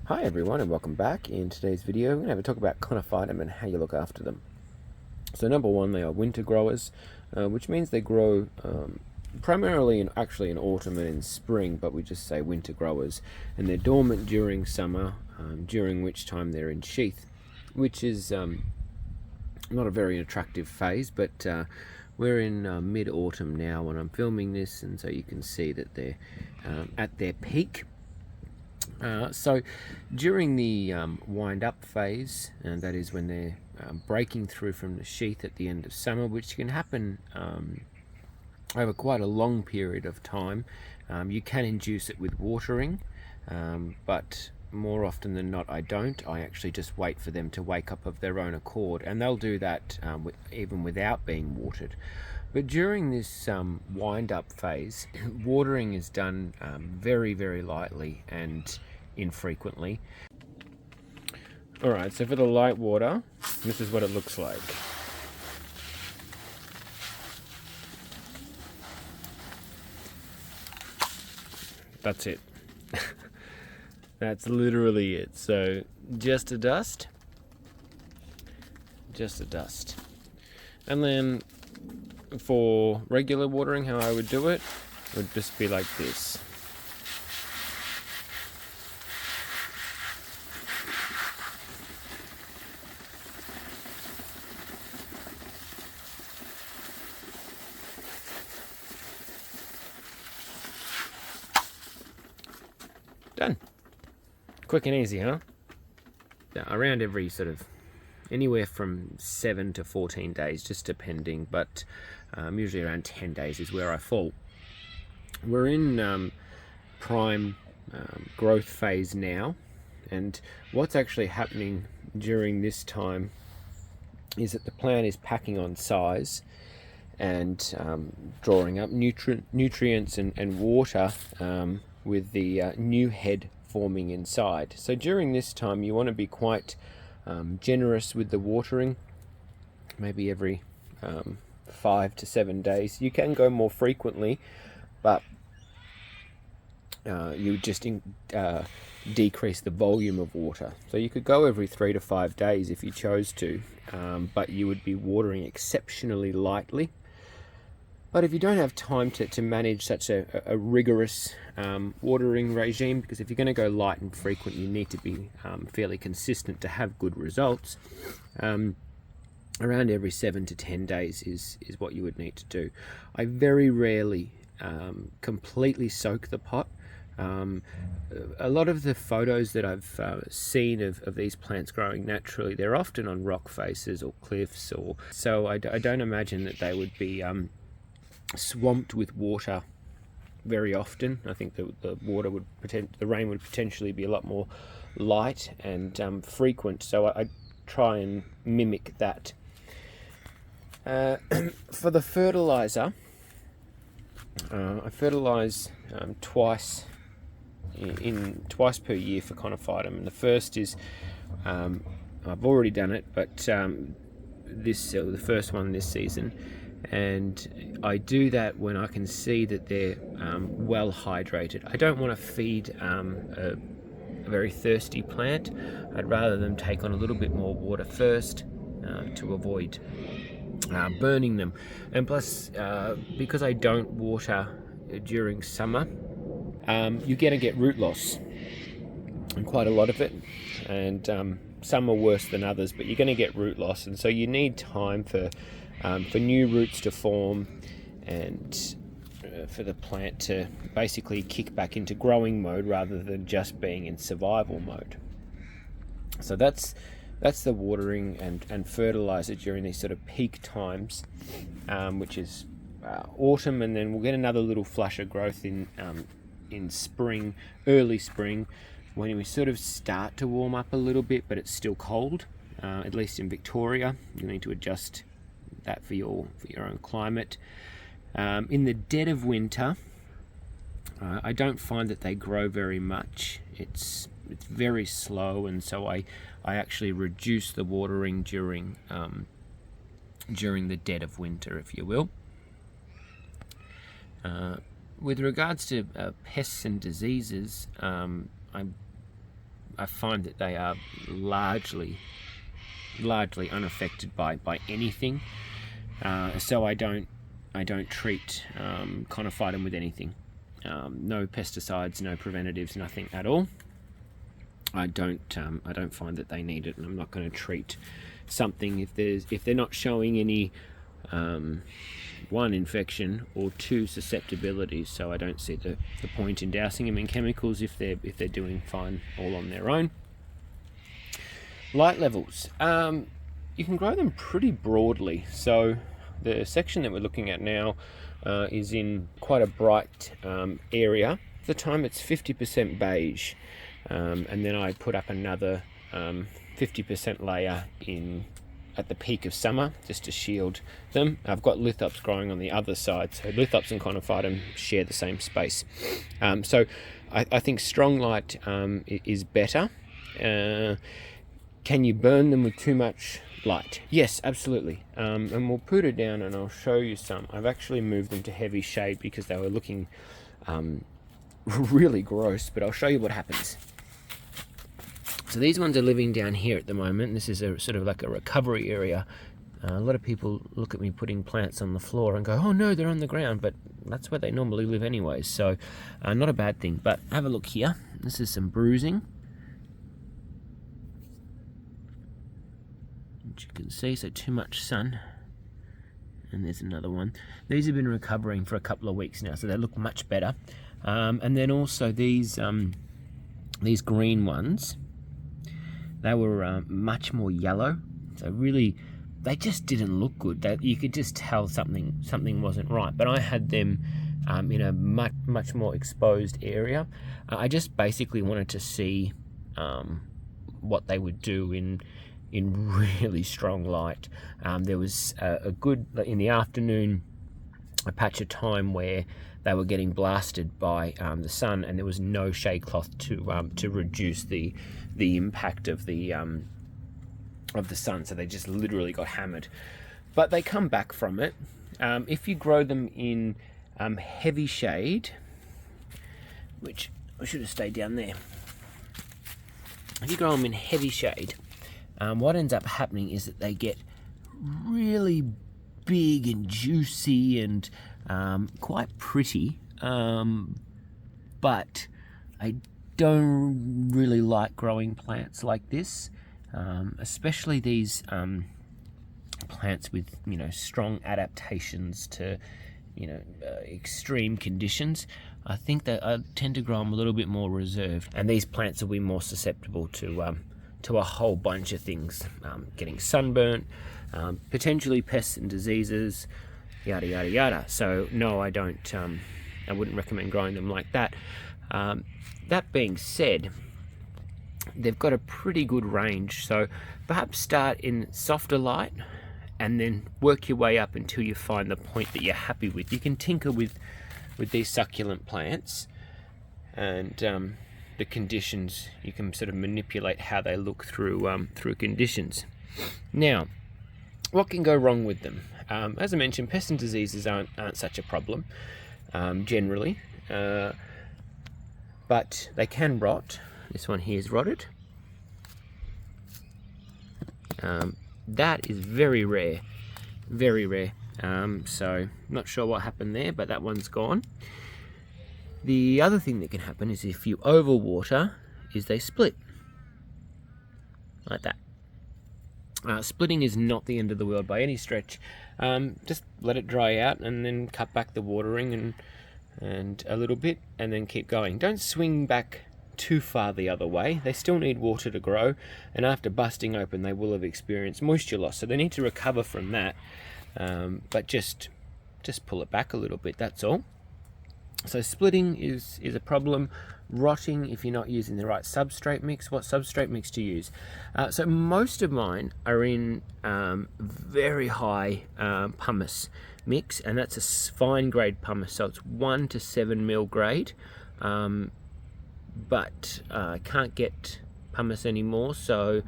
Hi everyone and welcome back. In today's video we're going to have a talk about Conophytum and how you look after them. So number one, they are winter growers, which means they grow primarily in autumn and in spring, but we just say winter growers, and they're dormant during summer, during which time they're in sheath, which is not a very attractive phase, but we're in mid-autumn now when I'm filming this, and so you can see that they're at their peak. So during the wind-up phase, and that is when they're breaking through from the sheath at the end of summer, which can happen over quite a long period of time. You can induce it with watering, but more often than not I don't. I actually just wait for them to wake up of their own accord, and they'll do that even without being watered. But during this wind-up phase, watering is done very, very lightly and infrequently. Alright, so for the light water, this is what it looks like. That's it. That's literally it. So just a dust. Just a dust. And then for regular watering, how I would do it would just be like this. Done. Quick and easy, huh? Yeah, around every anywhere from 7 to 14 days, just depending, but usually around 10 days is where I fall. We're in prime growth phase now, and what's actually happening during this time is that the plant is packing on size and drawing up nutrients and water with the new head forming inside. So during this time you want to be quite generous with the watering, maybe every 5 to 7 days. You can go more frequently, but you would just decrease the volume of water. So you could go every 3 to 5 days if you chose to, but you would be watering exceptionally lightly. But if you don't have time to manage such a rigorous watering regime, because if you're going to go light and frequent, you need to be fairly consistent to have good results, around every 7 to 10 days is what you would need to do. I very rarely completely soak the pot. A lot of the photos that I've seen of these plants growing naturally, they're often on rock faces or cliffs, so I don't imagine that they would be swamped with water very often. I think the rain would potentially be a lot more light and frequent, so I try and mimic that. For the fertilizer, I fertilize twice per year for Conophytum, and the first is I've already done it, but the first one this season, and I do that when I can see that they're well hydrated. I don't want to feed a very thirsty plant. I'd rather them take on a little bit more water first to avoid burning them. And plus, because I don't water during summer, you're going to get root loss, and quite a lot of it, and some are worse than others, but you're going to get root loss, and so you need time for new roots to form, and for the plant to basically kick back into growing mode rather than just being in survival mode. So that's the watering and fertilizer during these sort of peak times, which is autumn, and then we'll get another little flush of growth in spring, early spring, when we sort of start to warm up a little bit, but it's still cold, at least in Victoria. You need to adjust that for your own climate. In the dead of winter, I don't find that they grow very much. It's very slow, and so I actually reduce the watering during the dead of winter, if you will. With regards to pests and diseases, I find that they are largely unaffected by anything. So I don't treat Conophytum with anything. No pesticides, no preventatives, nothing at all. I don't find that they need it, and I'm not going to treat something if they're not showing any one, infection, or two, susceptibilities. So I don't see the point in dousing them in chemicals if they're doing fine all on their own. Light levels. You can grow them pretty broadly. So the section that we're looking at now is in quite a bright area. At the time it's 50% beige, and then I put up another 50% layer in at the peak of summer just to shield them. I've got lithops growing on the other side, so lithops and Conophytum share the same space. So I think strong light is better. Can you burn them with too much light? Yes, absolutely. And we'll put it down and I'll show you some. I've actually moved them to heavy shade because they were looking really gross, but I'll show you what happens. So these ones are living down here at the moment. This is a sort of like a recovery area. A lot of people look at me putting plants on the floor and go, oh no, they're on the ground, but that's where they normally live anyways, so not a bad thing. But have a look here. This is some bruising, which you can see, so too much sun. And there's another one. These have been recovering for a couple of weeks now, so they look much better. And then also these green ones, they were much more yellow, so really they just didn't look good. You could just tell something wasn't right. But I had them in a much more exposed area. I just basically wanted to see what they would do in really strong light. There was a good, in the afternoon, a patch of time where they were getting blasted by the sun, and there was no shade cloth to reduce the impact of the sun, so they just literally got hammered. But they come back from it. If you grow them in heavy shade, which I should have stayed down there. If you grow them in heavy shade, what ends up happening is that they get really big and juicy and quite pretty, but I don't really like growing plants like this, especially these plants with strong adaptations to extreme conditions. I think that I tend to grow them a little bit more reserved, and these plants will be more susceptible to a whole bunch of things, getting sunburnt, potentially pests and diseases, yada yada yada. So no, I don't. I wouldn't recommend growing them like that. That being said, they've got a pretty good range. So perhaps start in softer light, and then work your way up until you find the point that you're happy with. You can tinker with these succulent plants, and the conditions. You can sort of manipulate how they look through conditions. Now, what can go wrong with them? As I mentioned, pests and diseases aren't such a problem generally, but they can rot. This one here is rotted. That is very rare, very rare. So not sure what happened there, but that one's gone. The other thing that can happen is if you overwater, is they split like that. Splitting is not the end of the world by any stretch. Just let it dry out and then cut back the watering and a little bit, and then keep going. Don't swing back too far the other way. They still need water to grow, and after busting open they will have experienced moisture loss, so they need to recover from that. But just pull it back a little bit, that's all. So splitting is a problem. Rotting if you're not using the right substrate mix. What substrate mix to use? So most of mine are in very high pumice mix, and that's a fine grade pumice, so it's 1 to 7 mil grade. But I can't get pumice anymore, so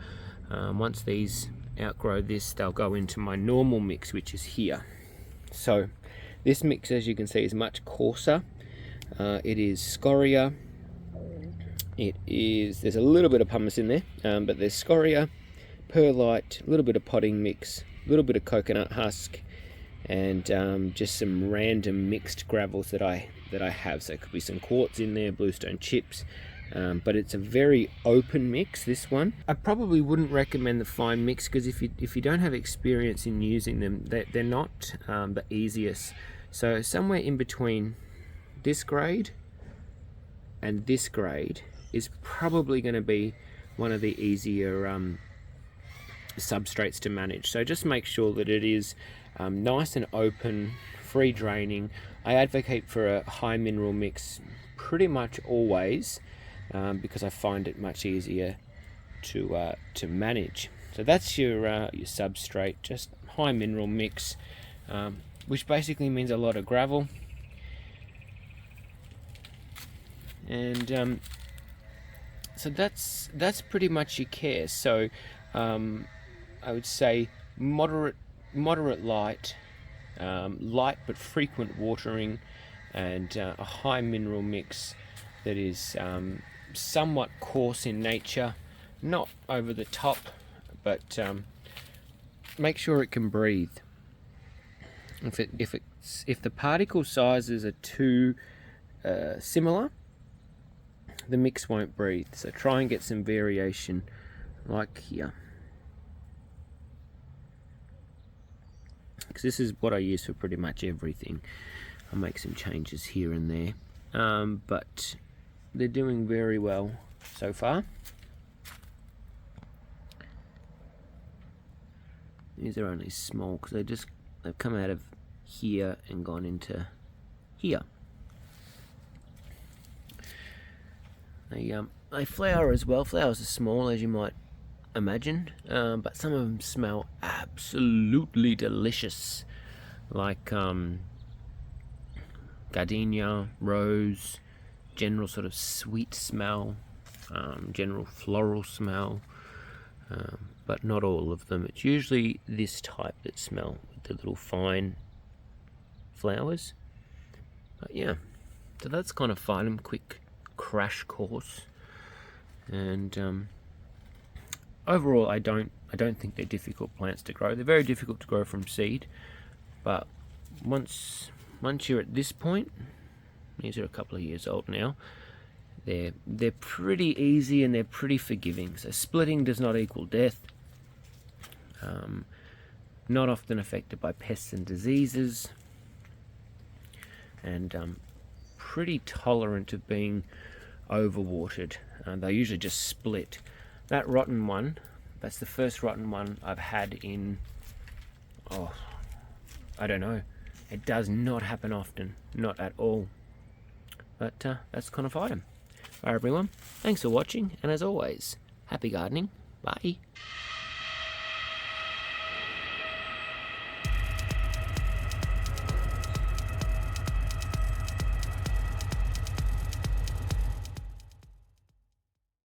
once these outgrow this, they'll go into my normal mix, which is here. So this mix, as you can see, is much coarser. It is scorier there's a little bit of pumice in there, but there's scoria, perlite, a little bit of potting mix, a little bit of coconut husk, and just some random mixed gravels that I have. So it could be some quartz in there, bluestone chips, but it's a very open mix, this one. I probably wouldn't recommend the fine mix, because if you don't have experience in using them, they're not the easiest. So somewhere in between this grade and this grade is probably going to be one of the easier substrates to manage. So just make sure that it is nice and open, free draining. I advocate for a high mineral mix pretty much always, because I find it much easier to manage. So that's your substrate, just high mineral mix, which basically means a lot of gravel. And so that's pretty much your care. So I would say moderate light, light but frequent watering, and a high mineral mix that is somewhat coarse in nature, not over the top, but make sure it can breathe. If the particle sizes are too similar, the mix won't breathe. So try and get some variation, like here, because this is what I use for pretty much everything. I'll make some changes here and there, but they're doing very well so far. These are only small because they've come out of here and gone into here. They flower as well. Flowers are small, as you might imagine, but some of them smell absolutely delicious, like gardenia, rose, general sort of sweet smell, general floral smell, but not all of them. It's usually this type that smell, with the little fine flowers. But yeah, so that's kind of fun, quick crash course. And overall, I don't think they're difficult plants to grow. They're very difficult to grow from seed, but once you're at this point, these are a couple of years old now, they're pretty easy and they're pretty forgiving. So splitting does not equal death. Not often affected by pests and diseases, and pretty tolerant of being overwatered. They usually just split. That rotten one, that's the first rotten one I've had in, I don't know. It does not happen often, not at all. But that's Conophytum. Alright everyone, thanks for watching, and as always, happy gardening. Bye.